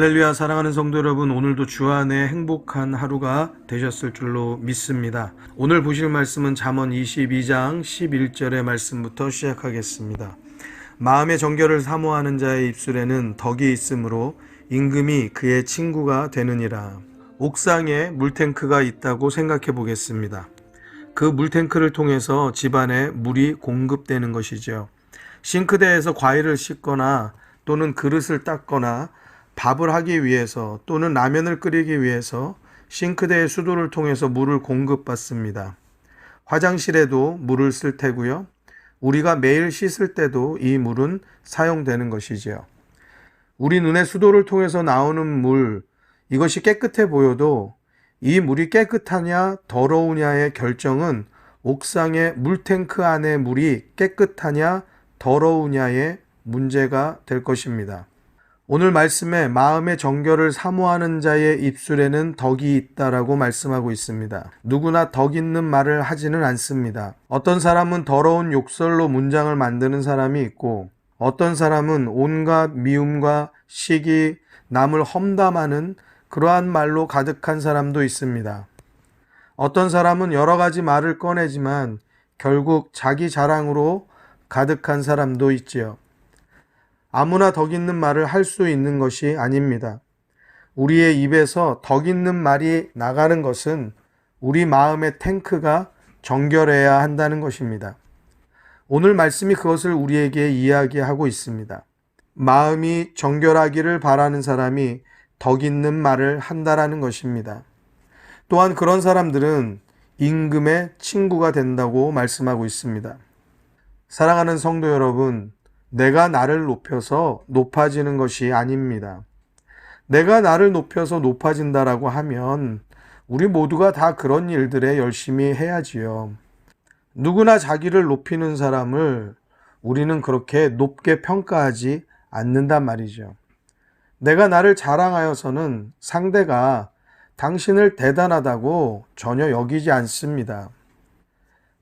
할렐루야. 사랑하는 성도 여러분, 오늘도 주 안에 행복한 하루가 되셨을 줄로 믿습니다. 오늘 보실 말씀은 잠언 22장 11절의 말씀부터 시작하겠습니다. 마음의 정결을 사모하는 자의 입술에는 덕이 있으므로 임금이 그의 친구가 되느니라. 옥상에 물탱크가 있다고 생각해 보겠습니다. 그 물탱크를 통해서 집안에 물이 공급되는 것이죠. 싱크대에서 과일을 씻거나 또는 그릇을 닦거나 밥을 하기 위해서 또는 라면을 끓이기 위해서 싱크대의 수도를 통해서 물을 공급받습니다. 화장실에도 물을 쓸 테고요. 우리가 매일 씻을 때도 이 물은 사용되는 것이지요. 우리 눈의 수도를 통해서 나오는 물, 이것이 깨끗해 보여도 이 물이 깨끗하냐 더러우냐의 결정은 옥상의 물탱크 안의 물이 깨끗하냐 더러우냐의 문제가 될 것입니다. 오늘 말씀에 마음의 정결을 사모하는 자의 입술에는 덕이 있다라고 말씀하고 있습니다. 누구나 덕 있는 말을 하지는 않습니다. 어떤 사람은 더러운 욕설로 문장을 만드는 사람이 있고, 어떤 사람은 온갖 미움과 시기, 남을 험담하는 그러한 말로 가득한 사람도 있습니다. 어떤 사람은 여러 가지 말을 꺼내지만 결국 자기 자랑으로 가득한 사람도 있지요. 아무나 덕 있는 말을 할 수 있는 것이 아닙니다. 우리의 입에서 덕 있는 말이 나가는 것은 우리 마음의 탱크가 정결해야 한다는 것입니다. 오늘 말씀이 그것을 우리에게 이야기하고 있습니다. 마음이 정결하기를 바라는 사람이 덕 있는 말을 한다라는 것입니다. 또한 그런 사람들은 임금의 친구가 된다고 말씀하고 있습니다. 사랑하는 성도 여러분, 내가 나를 높여서 높아지는 것이 아닙니다. 내가 나를 높여서 높아진다라고 하면 우리 모두가 다 그런 일들에 열심히 해야지요. 누구나 자기를 높이는 사람을 우리는 그렇게 높게 평가하지 않는단 말이죠. 내가 나를 자랑하여서는 상대가 당신을 대단하다고 전혀 여기지 않습니다.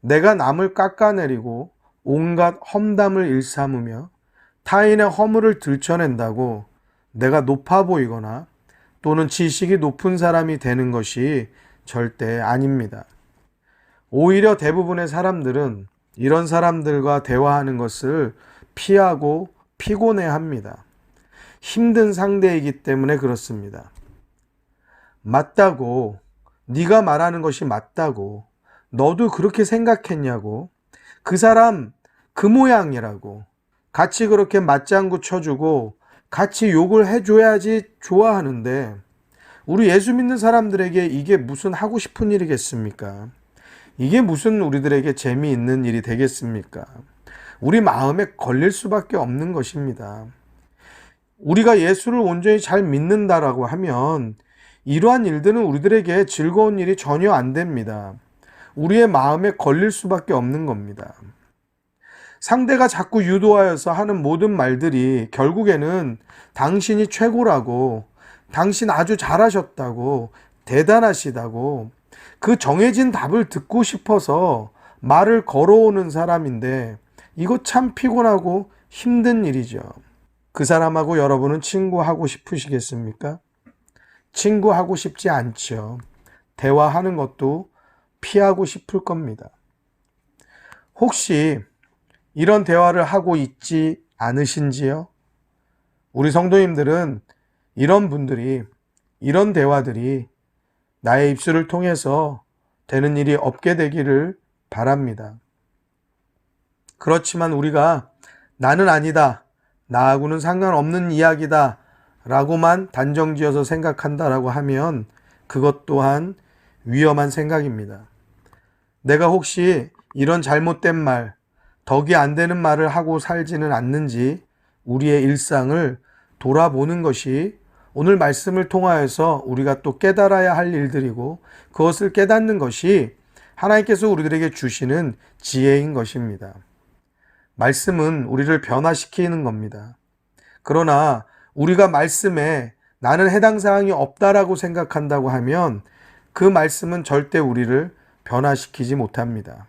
내가 남을 깎아내리고 온갖 험담을 일삼으며 타인의 허물을 들춰낸다고 내가 높아 보이거나 또는 지식이 높은 사람이 되는 것이 절대 아닙니다. 오히려 대부분의 사람들은 이런 사람들과 대화하는 것을 피하고 피곤해합니다. 힘든 상대이기 때문에 그렇습니다. 맞다고, 네가 말하는 것이 맞다고, 너도 그렇게 생각했냐고, 그 사람 그 모양이라고 같이 그렇게 맞장구 쳐주고 같이 욕을 해줘야지 좋아하는데, 우리 예수 믿는 사람들에게 이게 무슨 하고 싶은 일이겠습니까? 이게 무슨 우리들에게 재미있는 일이 되겠습니까? 우리 마음에 걸릴 수밖에 없는 것입니다. 우리가 예수를 온전히 잘 믿는다라고 하면 이러한 일들은 우리들에게 즐거운 일이 전혀 안 됩니다. 우리의 마음에 걸릴 수밖에 없는 겁니다. 상대가 자꾸 유도하여서 하는 모든 말들이 결국에는 당신이 최고라고, 당신 아주 잘하셨다고, 대단하시다고, 그 정해진 답을 듣고 싶어서 말을 걸어오는 사람인데, 이거 참 피곤하고 힘든 일이죠. 그 사람하고 여러분은 친구하고 싶으시겠습니까? 친구하고 싶지 않죠. 대화하는 것도 피하고 싶을 겁니다. 혹시 이런 대화를 하고 있지 않으신지요? 우리 성도님들은 이런 분들이 이런 대화들이 나의 입술을 통해서 되는 일이 없게 되기를 바랍니다. 그렇지만 우리가 나는 아니다, 나하고는 상관없는 이야기다 라고만 단정지어서 생각한다라고 하면 그것 또한 위험한 생각입니다. 내가 혹시 이런 잘못된 말, 덕이 안 되는 말을 하고 살지는 않는지 우리의 일상을 돌아보는 것이 오늘 말씀을 통하여서 우리가 또 깨달아야 할 일들이고, 그것을 깨닫는 것이 하나님께서 우리들에게 주시는 지혜인 것입니다. 말씀은 우리를 변화시키는 겁니다. 그러나 우리가 말씀에 나는 해당 사항이 없다라고 생각한다고 하면 그 말씀은 절대 우리를 변화시키지 못합니다.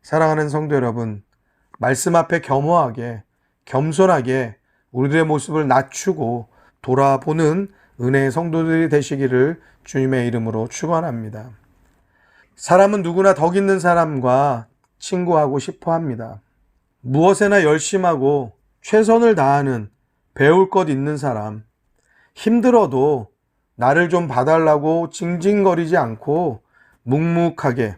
사랑하는 성도 여러분, 말씀 앞에 겸허하게, 겸손하게 우리들의 모습을 낮추고 돌아보는 은혜의 성도들이 되시기를 주님의 이름으로 축원합니다. 사람은 누구나 덕 있는 사람과 친구하고 싶어 합니다. 무엇에나 열심하고 최선을 다하는 배울 것 있는 사람, 힘들어도 나를 좀 봐달라고 징징거리지 않고 묵묵하게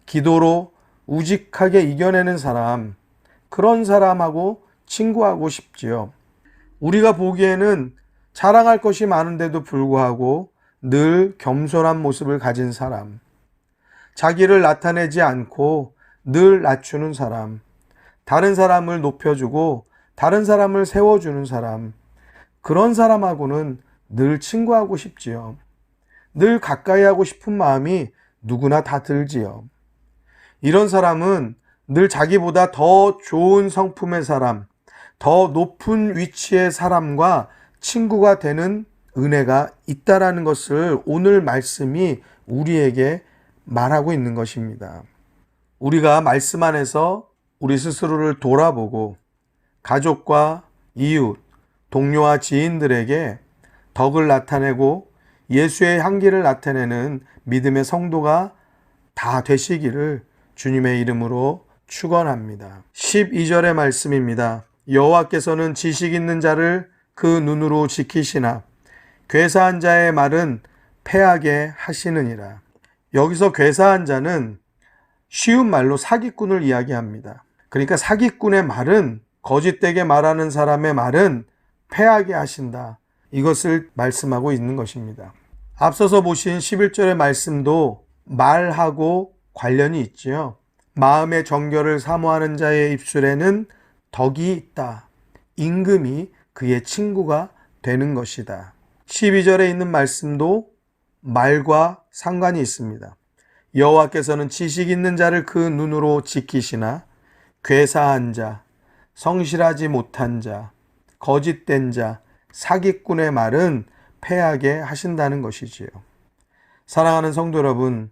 기도로 우직하게 이겨내는 사람, 그런 사람하고 친구하고 싶지요. 우리가 보기에는 자랑할 것이 많은데도 불구하고 늘 겸손한 모습을 가진 사람, 자기를 나타내지 않고 늘 낮추는 사람, 다른 사람을 높여주고 다른 사람을 세워주는 사람, 그런 사람하고는 늘 친구하고 싶지요. 늘 가까이 하고 싶은 마음이 누구나 다 들지요. 이런 사람은 늘 자기보다 더 좋은 성품의 사람, 더 높은 위치의 사람과 친구가 되는 은혜가 있다라는 것을 오늘 말씀이 우리에게 말하고 있는 것입니다. 우리가 말씀 안에서 우리 스스로를 돌아보고 가족과 이웃, 동료와 지인들에게 덕을 나타내고 예수의 향기를 나타내는 믿음의 성도가 다 되시기를 주님의 이름으로 축원합니다. 12절의 말씀입니다. 여호와께서는 지식 있는 자를 그 눈으로 지키시나 괴사한 자의 말은 패하게 하시느니라. 여기서 괴사한 자는 쉬운 말로 사기꾼을 이야기합니다. 그러니까 사기꾼의 말은, 거짓되게 말하는 사람의 말은 패하게 하신다, 이것을 말씀하고 있는 것입니다. 앞서서 보신 11절의 말씀도 말하고 관련이 있지요. 마음의 정결을 사모하는 자의 입술에는 덕이 있다. 임금이 그의 친구가 되는 것이다. 12절에 있는 말씀도 말과 상관이 있습니다. 여호와께서는 지식 있는 자를 그 눈으로 지키시나 괴사한 자, 성실하지 못한 자, 거짓된 자, 사기꾼의 말은 패하게 하신다는 것이지요. 사랑하는 성도 여러분,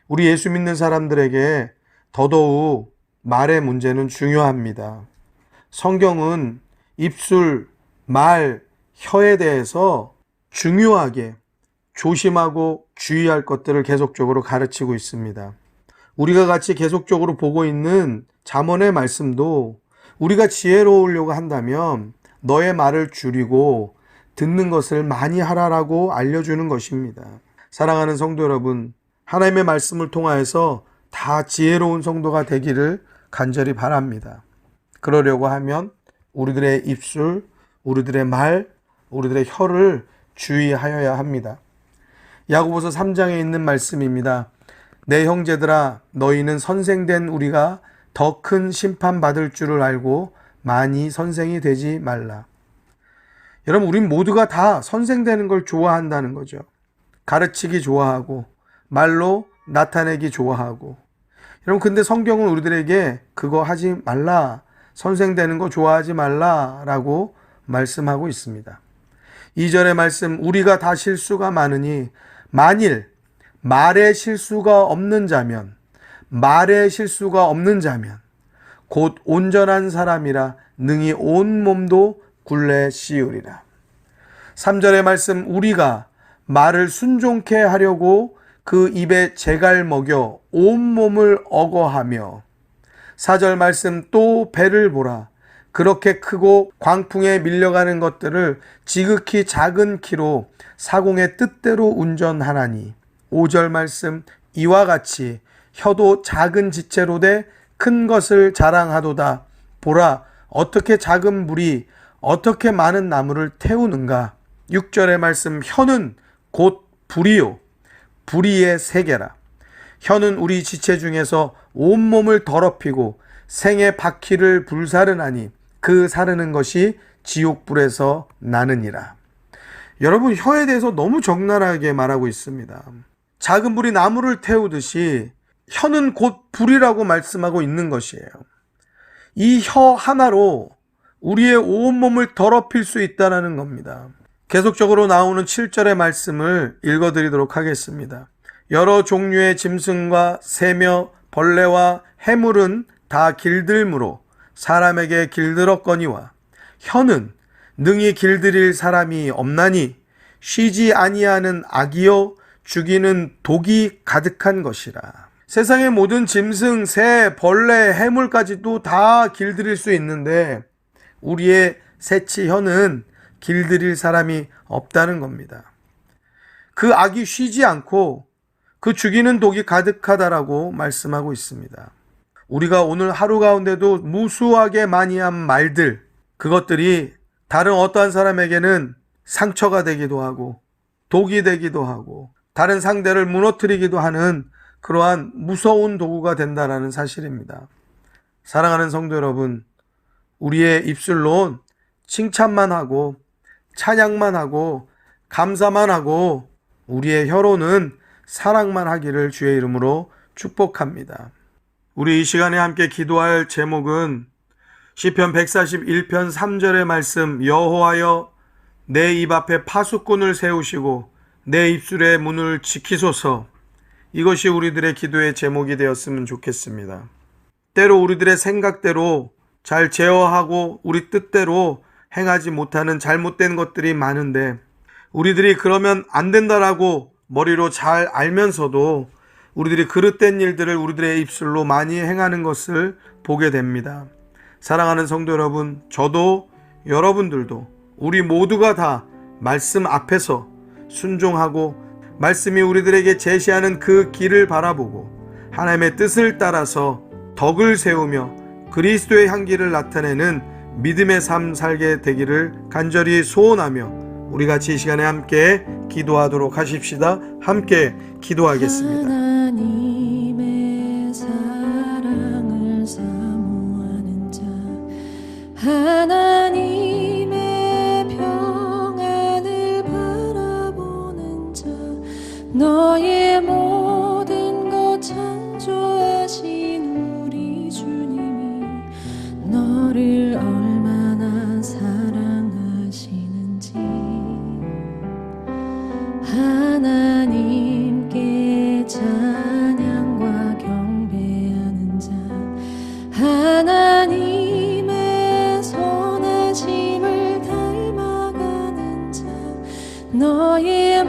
우리 예수 믿는 사람들에게 더더욱 말의 문제는 중요합니다. 성경은 입술, 말, 혀에 대해서 중요하게 조심하고 주의할 것들을 계속적으로 가르치고 있습니다. 우리가 같이 계속적으로 보고 있는 잠언의 말씀도 우리가 지혜로우려고 한다면 너의 말을 줄이고 듣는 것을 많이 하라라고 알려주는 것입니다. 사랑하는 성도 여러분, 하나님의 말씀을 통하여서 다 지혜로운 성도가 되기를 간절히 바랍니다. 그러려고 하면 우리들의 입술, 우리들의 말, 우리들의 혀를 주의하여야 합니다. 야고보서 3장에 있는 말씀입니다. 내 형제들아, 너희는 선생된 우리가 더 큰 심판받을 줄을 알고 많이 선생이 되지 말라. 여러분, 우린 모두가 다 선생되는 걸 좋아한다는 거죠. 가르치기 좋아하고 말로 나타내기 좋아하고. 여러분, 근데 성경은 우리들에게 그거 하지 말라, 선생되는 거 좋아하지 말라라고 말씀하고 있습니다. 2절의 말씀, 우리가 다 실수가 많으니 만일 말에 실수가 없는 자면 곧 온전한 사람이라 능히 온 몸도 굴레 씌우리라. 3절의 말씀, 우리가 말을 순종케 하려고 그 입에 재갈 먹여 온몸을 억어하며. 4절 말씀, 또 배를 보라. 그렇게 크고 광풍에 밀려가는 것들을 지극히 작은 키로 사공의 뜻대로 운전하나니 5절 말씀 이와 같이 혀도 작은 지체로 돼 큰 것을 자랑하도다. 보라 어떻게 작은 물이 어떻게 많은 나무를 태우는가. 6절의 말씀 혀는 곧 불이요 불의의 세계라. 혀는 우리 지체 중에서 온몸을 더럽히고 생의 바퀴를 불사르나니 그 사르는 것이 지옥불에서 나느니라. 여러분 혀에 대해서 너무 적나라하게 말하고 있습니다. 작은 불이 나무를 태우듯이 혀는 곧 불이라고 말씀하고 있는 것이에요. 이 혀 하나로 우리의 온몸을 더럽힐 수 있다는 겁니다. 계속적으로 나오는 7절의 말씀을 읽어드리도록 하겠습니다. 여러 종류의 짐승과 새며 벌레와 해물은 다 길들므로 사람에게 길들었거니와 혀는 능히 길들일 사람이 없나니 쉬지 아니하는 악이요 죽이는 독이 가득한 것이라. 세상의 모든 짐승, 새, 벌레, 해물까지도 다 길들일 수 있는데 우리의 새치 혀는 길들일 사람이 없다는 겁니다. 그 악이 쉬지 않고 그 죽이는 독이 가득하다라고 말씀하고 있습니다. 우리가 오늘 하루 가운데도 무수하게 많이 한 말들, 그것들이 다른 어떠한 사람에게는 상처가 되기도 하고 독이 되기도 하고 다른 상대를 무너뜨리기도 하는 그러한 무서운 도구가 된다는 사실입니다. 사랑하는 성도 여러분, 우리의 입술로 칭찬만 하고 찬양만 하고 감사만 하고 우리의 혀로는 사랑만 하기를 주의 이름으로 축복합니다. 우리 이 시간에 함께 기도할 제목은 시편 141편 3절의 말씀, 여호와여 내 입 앞에 파수꾼을 세우시고 내 입술의 문을 지키소서. 이것이 우리들의 기도의 제목이 되었으면 좋겠습니다. 때로 우리들의 생각대로 잘 제어하고 우리 뜻대로 행하지 못하는 잘못된 것들이 많은데 우리들이 그러면 안 된다라고 머리로 잘 알면서도 우리들이 그릇된 일들을 우리들의 입술로 많이 행하는 것을 보게 됩니다. 사랑하는 성도 여러분, 저도 여러분들도 우리 모두가 다 말씀 앞에서 순종하고 말씀이 우리들에게 제시하는 그 길을 바라보고 하나님의 뜻을 따라서 덕을 세우며 그리스도의 향기를 나타내는 믿음의 삶 살게 되기를 간절히 소원하며 우리 같이 이 시간에 함께 기도하도록 하십시다. 함께 기도하겠습니다. 하나님의 사랑을 사모하는 자, 하나님의 평안을 바라보는 자, 너의 모든 것 창조하신 우리 주님이 너를 얼마나 사랑하시는지 하나님께 찬양과 경배하는 자, 하나님의 선하심을 닮아가는 자, 너의